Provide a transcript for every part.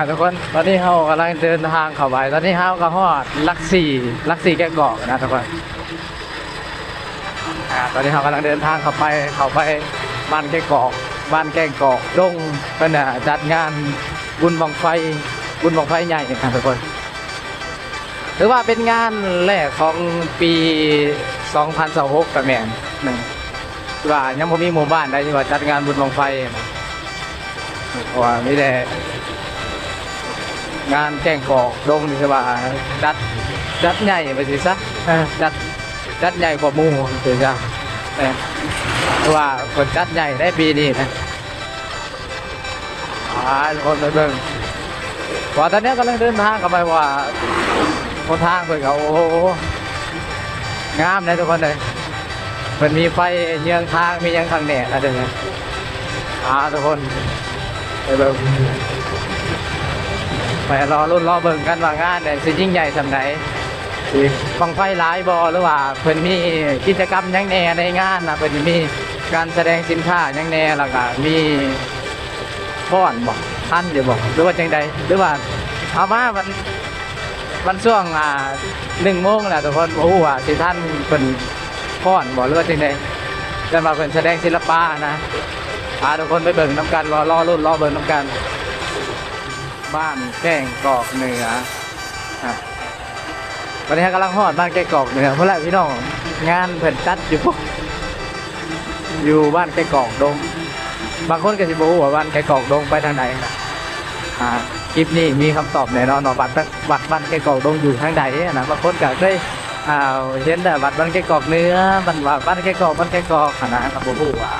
ทุกคนตอนนี้เรากำลังเดินทางเข้าไปตอนนี้เราก็ฮอดลักสี่แก่กอกนะทุกคนตอนนี้เรากำลังเดินทางเข้าไปบ้านแก่กอกดงเป็นจัดงานบุญบังไฟใหญ่นะทุกคนถือว่าเป็นงานแรกของปี2026กับแม่นว่ายังไม่มีหมู่บ้านใดที่ว่าจัดงานบุญบังไฟเพราะว่ามีแต่งานแก่งกอกดงนี่คือว่าจัดใหญ่ไปสิซะจัดใหญ่กว่าหมู่สิซะเพราะว่าคนจัดใหญ่ได้ปีนี้นะคนไปเบิ่งว่าตอนนี้กำลังเดินทางกันไปว่าคนทางเพิ่นเขาโอ้โหงามเลยทุกคนเลยมันมีไฟเยื้องทางมียังทางแหน่อะไรเนี่ยทุกคนไปเบิ่งไปรอรุ่นรอเบิ่งกันว่างานเนี่ยสิยิ่งใหญ่สำไหนบังไฟหลายบอหรือว่าเพิ่นมีกิจกรรมยังแน่ในงานนะเพิ่นมีการแสดงสินค้ายังแน่แล้วก็มีฟ้อนบอกท่านเดี๋ยวบอกหรือว่าจังใดหรือว่าเอามาวันช่วง1 โมงแหละทุกคนโอ้โหสิท่านเป็นฟ้อนบอกหรือว่าจังใดจะมาเป็นแสดงศิลปะนะทุกคนไปเบิ่งน้ำกันรอรุ่นรอเบิ่งน้ำกันบ้านแก่งกอกเหนือวันนี้กำลังฮอดบ้านแก่งกอกเหนือเพราะอะไรพี่น้องงานเพิ่นจัดอยู่บ้านแก่งกอกดงบางคนก็สิบอกว่าบ้านแก่งกอกดงไปทางไหนคลิปนี้มีคำตอบแน่นอนบัตรบ้านแก่งกอกดงอยู่ทางใดนะบางคนก็ได้เห็นแต่บัตรบ้านแก่งกอกเหนือบ้านแก่งกอกนะครับผมบอกว่า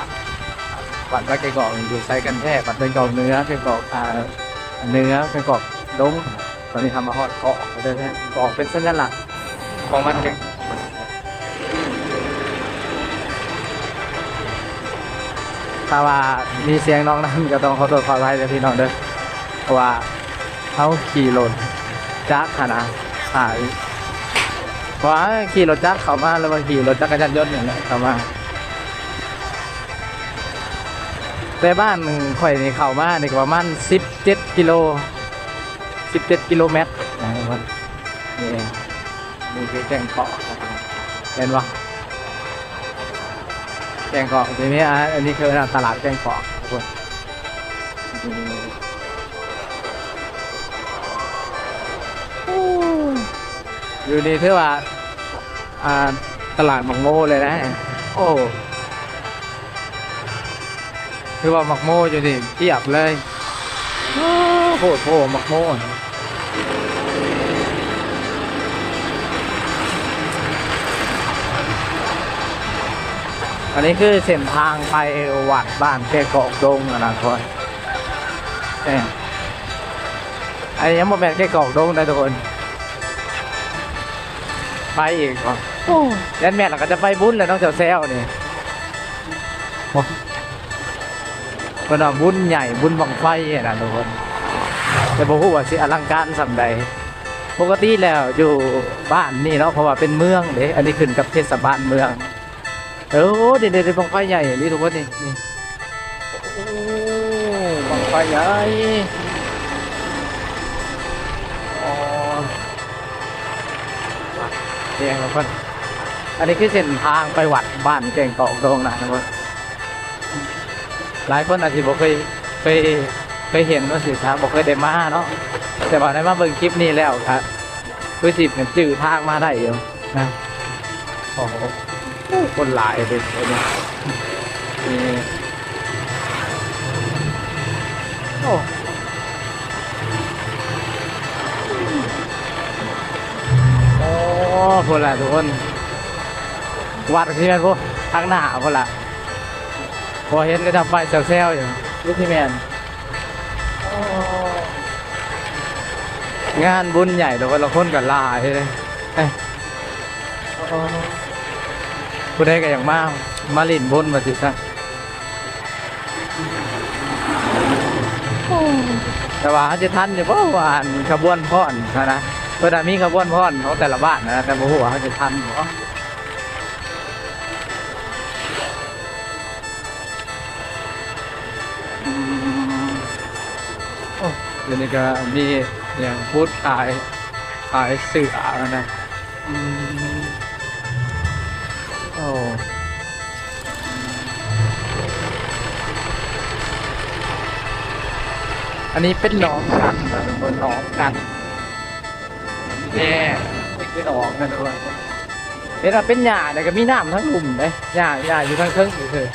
บัตรบ้านแก่งกอกอยู่ใส่กันแท้บัตรแก่งกอกเหนือแก่งกอกเนื้อเป็นกอกดงตอนนี้ทำมาฮอดเกาะเลยนะเกาะเป็นสัญลักษณ์ของมันเองถ้าว่ามีเสียงน้องนั้นก็ต้องขอโทษขออภัยเลยพี่น้องเด้อเพราะว่าเขาขี่รถจักรนะเพราะขี่รถจักรเข้ามาแล้วมาขี่รถจักรยานยนต์อย่างนี้เข้ามาแต่บ้านข่อยนี่เข้ามานี่ประมาณ17 กิโลเมตรนะครับนี่คือแก่งเกาะเห็นปะแก่งเกาะทีนี้อันนี้คือตลาดแก่งเกาะทุกคนอยู่ดีถือว่าตลาดหมกโมเลยนะโอ้คือว่าหมักโม่อยู่ดิเทียบเลยโหหมักโม่อันนี้คือเส้นทางไปวัดบ้านแก่กอกดงนะทุกคนอันนี้ยังโมแมนแก่กอกดงนะทุกคนไปอีกก่อนแม่เราก็จะไปบุญเลยน้องเจ้าแซวนี่เป็นบุญใหญ่บุญบังไฟนะทุกคนแต่บอกว่าสิอลังการสำใดปกติแล้วอยู่บ้านนี่เนาะเพราะว่าเป็นเมืองเด้อันนี้ขึ้นกับเทศบาลเมืองเดี๋ยวบังไฟใหญ่นี่ทุกคนนี่โอ้บังไฟใหญ่เนี่ยทุกคนอันนี้คือเส้นทางไปวัดบ้านแก่งกอกดงนะทุกคนหลายคนอาจจะบอกเคยเห็นว่าสื่อทางบอกเคยได้มาเนาะแต่ว่าได้มาเบิ่งคลิปนี้แล้วครับคือสิบเนี่ยจื่อทางมาได้อยู่นะโอ้โหคนหลายเลยเนี่ยโอ้คนละทุกคนวัดที่แม่นพวกทางหน้าคนละพอเห็นก็จะไปเซลอยู่ลูกพี่แมนงานบุญใหญ่แต่ว่าเราคนกันลาใช่ไหมผู้ใดก็อย่างมากมาลินบุญมาสิครับแต่ว่าจะทันอยู่เพราะว่าขบวนพรนะเพื่อนมีขบวนพรของแต่ละบ้านนะแต่บ่ฮู้ว่าเขาจะทันบ่ เดี๋ยวนี้ก็มีอย่างพูดขายเสือนะอืมโอ้อันนี้เป็นหนองกันนะทุกคนหนองกันเนี่ยนี่คือหนองกันทุกคนเดี๋ยวเราเป็นหญ้าเนี่ยก็มีน้ำทั้งกลุ่มเลยหญ้าอยู่ทั้งเทิงอยู่เลย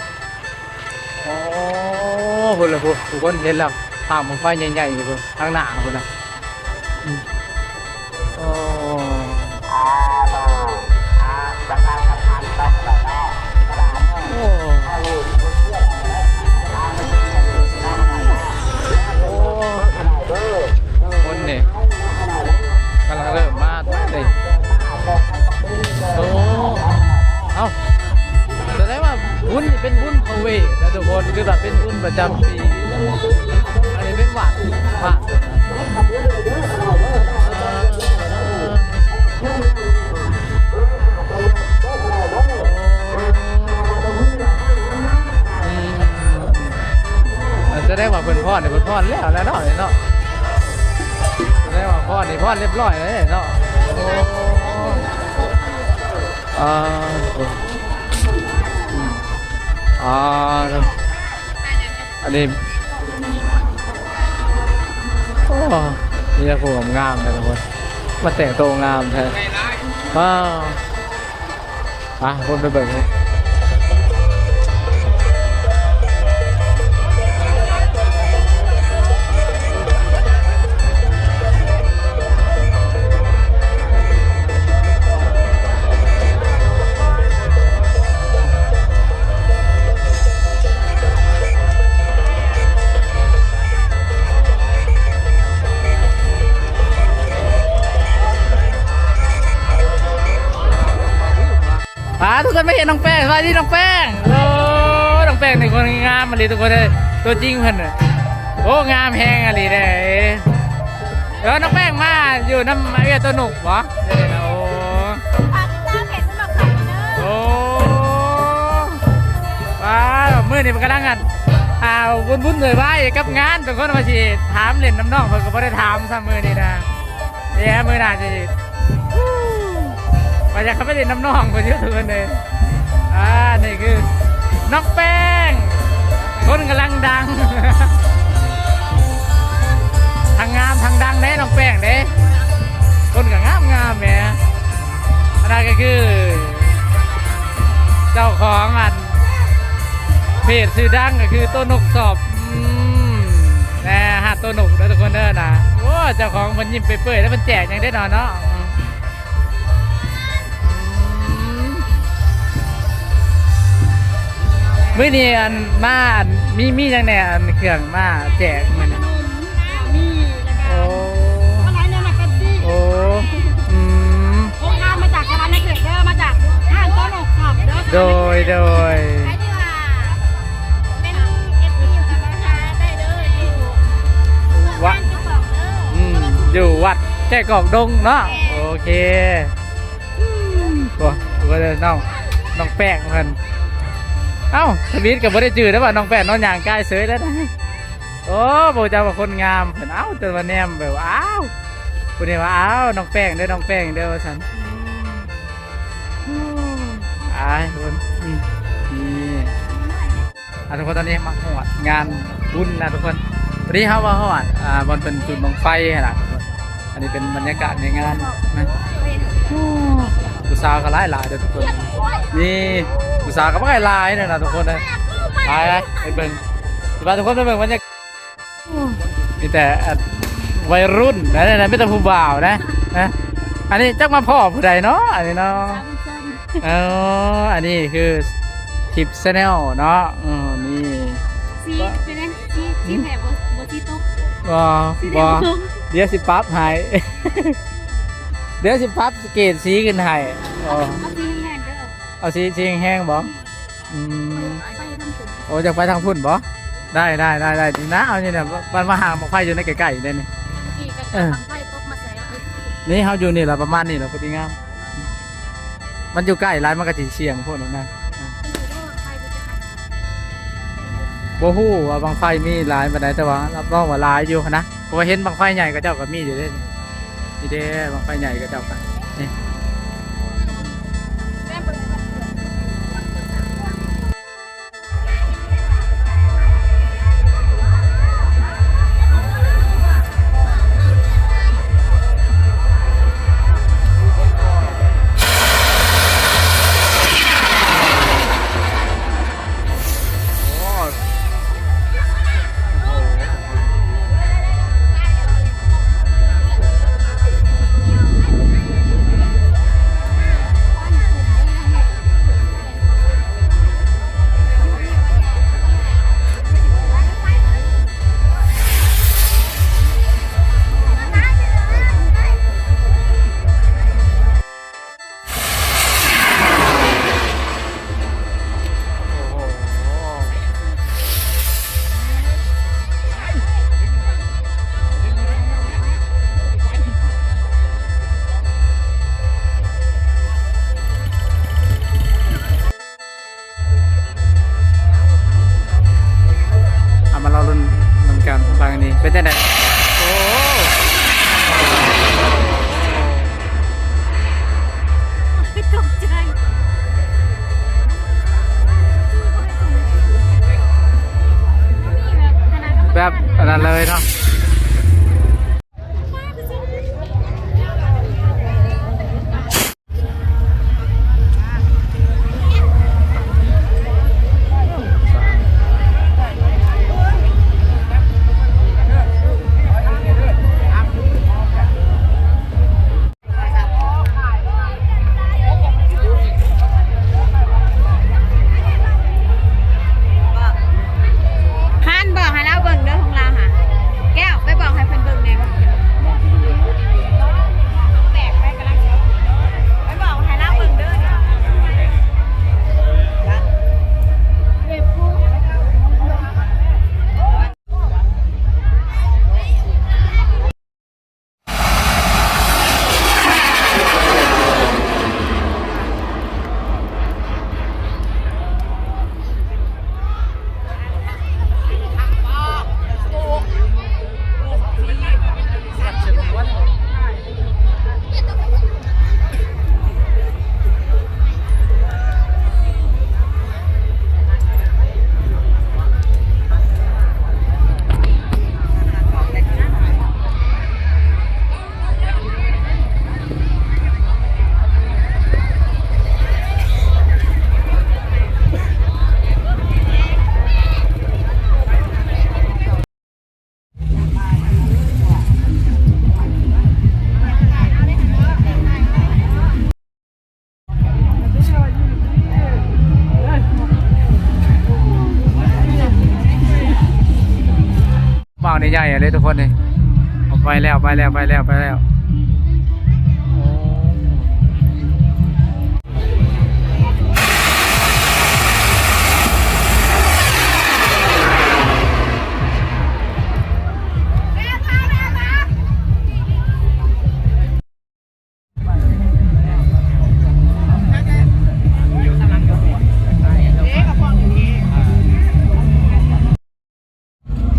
โอ้โหเลยทุกคนเห็นแล้วทางมันไฟใหญ่ๆอยู่เลยทางหน้าคนนะอืมโอ้โอ้คนเนี่ยกำลังเริ่มมาเลยโอ้เอ้าแสดงว่าบุญนี่เป็นบุญพระเวทนะทุกคนคือแบบเป็นบุญประจำปีอันนี้เป็นวัดแสดงว่าเพิ่นพรเนี่ยเพิ่นพรแล้วเนาะเนาะแสดงว่าพรนี่พรเรียบร้อยแล้วเนาะอ่าอันนี้โอ้นี่จะผูกงามเลยทุกคนมาแต่งตัวงามแท้ว้าวคนไปเบิ่งเลยทุกคนไม่เห็นน้องแป้งสวัสดีน้องแป้งโอ้น้องแป้งนี่คนงามมาเลยทุกคนเลยตัวจริงเพิ่นโอ้งามแฮงอะไรเลยน้องแป้งมาอยู่น้ำไอ้ตัวหนุกวะเดี๋ยวนะโอ้ฝากเจ้าเพจสนุกไข่เนอะโอ้ว้าวมือนี่มันกำลังกันวุ่นเลยไว้กับงานทุกคนมาสิถามเล่นน้ำน้องเพิ่นก็ไม่ได้ถามซ้ำมือนี่นะเนี่ยมือหน้าจะมาจากเขาไม่ได้น้ำน้องคนเยอะทุกคนเลยนี่คือน้องแป้งคนกำลังดังทางงามทางดังเด้น้องแป้งเด้คนก็งามแหมอันนั้นก็คือเจ้าของเพจชื่อดังก็คือตัวนกสอบนะฮะตัวนกแล้วทุกคนเด้อนะโอ้เจ้าของมันยิ้มเปื่อยๆแล้วมันแจกยังได้นอนเนาะมื้อนี้มามีจังแหน่เครื่องมาแจกมันมีโอ้อะไรเนี่ยมากันสิโอ้โอ้ข้ามมาจากสะพานนักเรียนเด้อมาจากห้างต้นอกขอบเด้อโดยใครที่ว่าเป็นเอฟซีอยู่กับราคาได้เด้ออยู่วัดอยู่วัดแก่กอกดงเนาะโอเคตัวเลยน้องแป้งเพิ่นเอ้าทวิตกับบริจืดแล้วว่าน้องแป้งน้องยางใกล้เสยแล้วนะโอ้บอกจะว่าคนงามเห็นเอ้าจนวันแนมแบบอ้าวคุณเห็นว่าอ้าวน้องแป้งเด้อน้องแป้งเด้อว่าฉันคนนี่ทุกคนตอนนี้มาหอดงานบุญนะทุกคนวันนี้เขาว่าหอดบนเป็นจุดบังไฟนะทุกคนอันนี้เป็นบรรยากาศในงานนะผู้สาวก็หลายเด้อทุกคนนี่ผู้สาวก็ไม่หลายเนี่ยนะทุกคนนะไปเบิ่งทุกคนไปเบิ่งบรรยากาศมีแต่วัยรุ่นนะไม่แต่ผู้บ่าวนะอันนี้จักมาพ่อผู้ใดเนาะอันนี้เนาะอันนี้คือคลิปแนลเนาะนี่ซีเป็นไงซีแผลโบซีตุ๊กบ่เดี๋ยวสิปั๊บหายเดี๋ยวสิปั๊บเกตสีขึ้นให้เอาสีแห้งบ่โอ้จะไปทางพุ่นบ่ได้ดีนะเอาเนี่ยมันมาห่างมาไฟอยู่ในใกล้ๆได้นี่นี่เขาอยู่นี่แหละประมาณนี้แหละพอดีงามมันอยู่ใกล้ร้านมันก็จีเชียงพวกนั้นนะ บ่ฮู้ว่าบังไฟมีหลายปานใดแต่ว่ารับรองว่าหลายอยู่นะเพราะว่าเห็นบังไฟใหญ่ก็เจ้าก็มีอยู่เด้นี่เด้บังไฟใหญ่ก็เจ้าก็นี่ เอามาเราลุ้นนำกันฟังอันนี้เป็นจังไดโอ้ตกใจแบบอันนั้นเลยเนาะฮันบอกให้เราเบิ่งเด้อของเราค่ะแก้วไปบอกให้เพิ่นเบิ่งแน่ว่าแตกไปกำลังสิไปบอกให้เราเบิ่งเด้อเด็กผู้ ว่าวนี่ใหญ่เลยทุกคนนี่เอาไปแล้วไปแล้วไปแล้วไปแล้วโอ้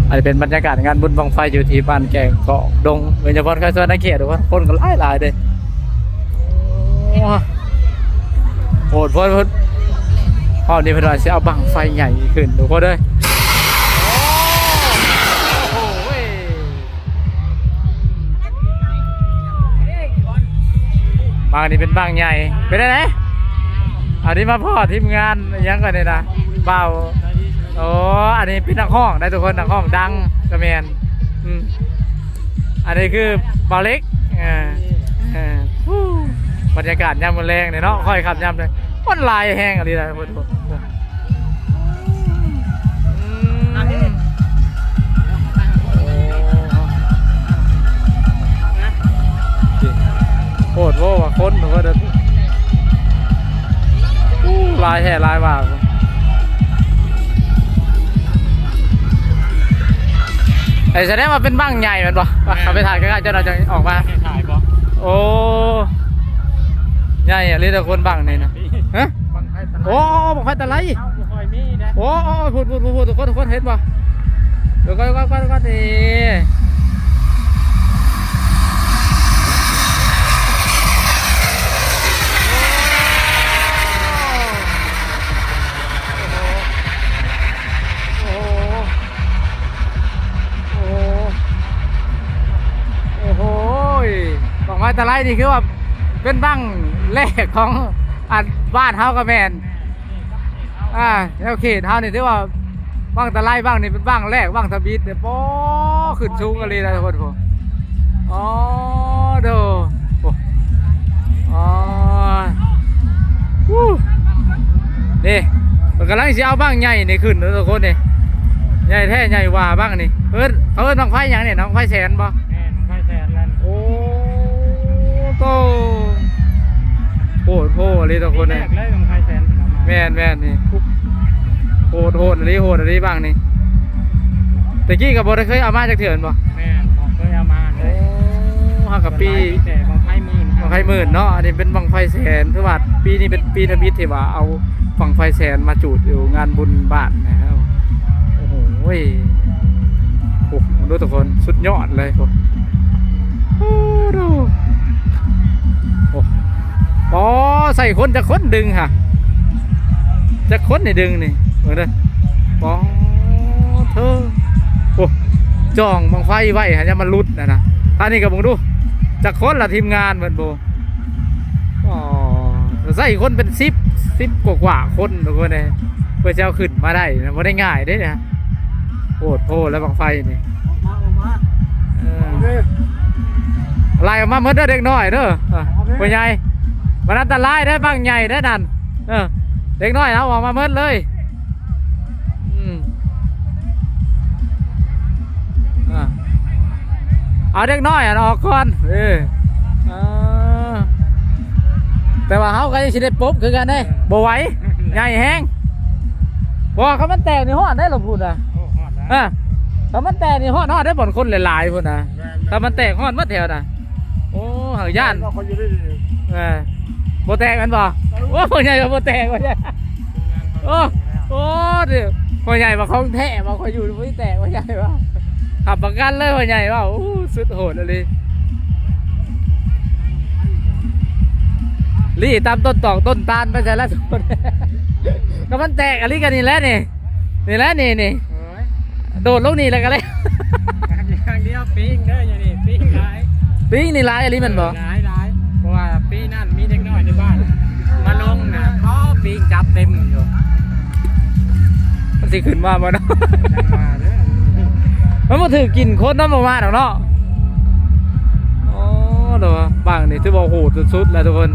อันนี้เป็นบรรยากาศงานบุญบังไฟอยู่ที่บ้านแก่งเกาะดงเบญจพรใครส่วนนักเขียนหรือว่าคนก็หลายเลยโหดพ้นพ่อนี่เพนว่าจะเอาบังไฟใหญ่ขึ้นทุกคนเลยบางนี่เป็นบางใหญ่เป็นไงอันนี้มาพ่อทีมงานยังก่อนเลยนะเบาโอ้อันนี้เป็นนักห้องได้ทุกคนนักห้องดังกระเมนอันนี้คือเบาเล็กบรรยากาศย่ำมันแรงเนี่ยเนาะค่อยขับย่ำเลยมันลายแห้งอะไรนะทุกคนโคตรโว้ว่ะคนทุกคนเด้อลายแห่ลายมากไอ้แสดงว่าเป็นบ้างใหญ่เหมือนป่ะขับไปถ่ายใกล้ๆเจ้าเราจะออกมาถ่ายป่ะโอ้ใหญ่อะเรียกแต่คนบ้างนี่นะฮะโอ้บังไฟตะไล โอ้พูดทุกคนเห็นป่ะเดี๋ยวก็นี่โอ้โหบอกว่าตะไลนี่คือว่าเป็นบ้างแรกของอันบ้านเฮากับแมนแล้วเขตเฮานี่ถือว่าบ้างตะไลบ้างนี่เป็นบ้างแรกบ้างทบิดเนี่ยป้อขึ้นสูงกันเลยนะทุกคนผมอ๋อดูอ๋อนี่มันกำลังจะเอาบ้างใหญ่นี่ขึ้นนะทุกคนนี่ใหญ่แท้ใหญ่ว่าบ้างนี่เขาน้องไฟอย่างนี่น้องไฟแสนป่ะน้องไฟแสนนั่นโอ้โตโหดเลยทุกคนนี่น้องไฟแสนแม่นนี่โหดอะไรบ้างนี่แต่กี้กับบอได้เคยเอามาจากเถื่อนป่ะแม่เคยเอามาห้ากับปีแต่บังไฟหมื่นเนาะอันนี้เป็นบังไฟแสนคือว่าปีนี้เป็นปีทบิดที่ว่าเอาบังไฟแสนมาจุดอยู่งานบุญบ้านนะครับโอ้โหดูทุกคนสุดยอดเลยดูอ๋อใส่คนจะค้นดึงค่ะจะค้นในดึงนี่เหมือนเดิมป๋อเธอจ่องบังไฟไว้ฮะจะมันรุดนะท่านี่กับผมดูจะค้นละทีมงานเหมือนโบใส่คนเป็น10กว่าคนทุกคนเลยเพื่อจะเอาขึ้นมาได้นะไม่ได้ง่ายได้นะโหดแล้วบังไฟนี่ลายออกมาเหมือนเด็กน้อยเด้อผู้ใหญ่มันอันตรายได้บางใหญ่ได้นั่นเด็กน้อยเอาออกมาเมื่อเลยเอาเด็กน้อยออกก่อนแต่ว่าเขาก็ยังชิได้ปุ๊บคือกันได้บ่ไหวใหญ่แห้งบ่เขามันแตกในห้องได้หรอพูดถ้ามันแตกในห้องได้บ่อนคนหลายๆพูดนะถ้ามันแตกห้องมัดแถวนะโอ้ห่างย่านโบแตกมันบ่โอ้พ่อใหญ่กับโบแตกพ่อใหญ่โอ้เดี๋ยวพ่อใหญ่มาคล้องแท้มาคอยอยู่ไม่แตกพ่อใหญ่ว่าขับประกันเลยพ่อใหญ่ว่าสุดโหดเลยลี่ตามต้นตอกต้นตาลไปใช่แล้วทุกคนก็มันแตกอะไรกันนี่แล้วนี่โดดลงนี่แล้วกันเลยอย่างเดียวปิ้งเด้ออย่างนี้ปิ้งนี่ร้ายอะไรมันบอกร้ายเพราะว่าปีนั่นมีเด็กน้อยในบ้านมาลงนะเขาปีงจับเต็มอยู่มันสิขึ้นมาบ่เนาะมันมาถือกินโคตรน้ำมาหรอกเนาะอ๋อเดี๋ยวบางนี่ถือว่าโหดสุดๆเลยทุกคน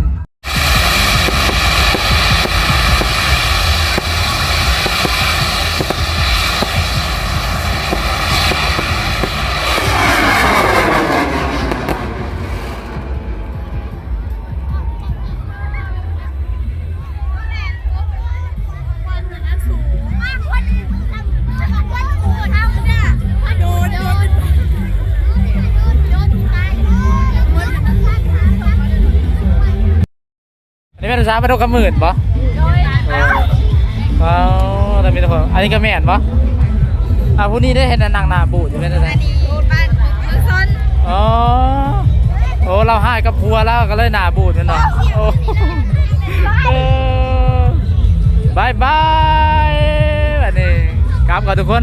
นี่เป็นภาษาประทกหมื่นปะแต่มีแต่คนอันนี้ก็แม่นปะผู้นี้ได้เห็นนางนาบูดอยู่ไหมท่านอ๋อโอ้เราให้กับพัวแล้วก็เลยนาบูดนั่นเนาะบายแบบนี้กลับกันทุกคน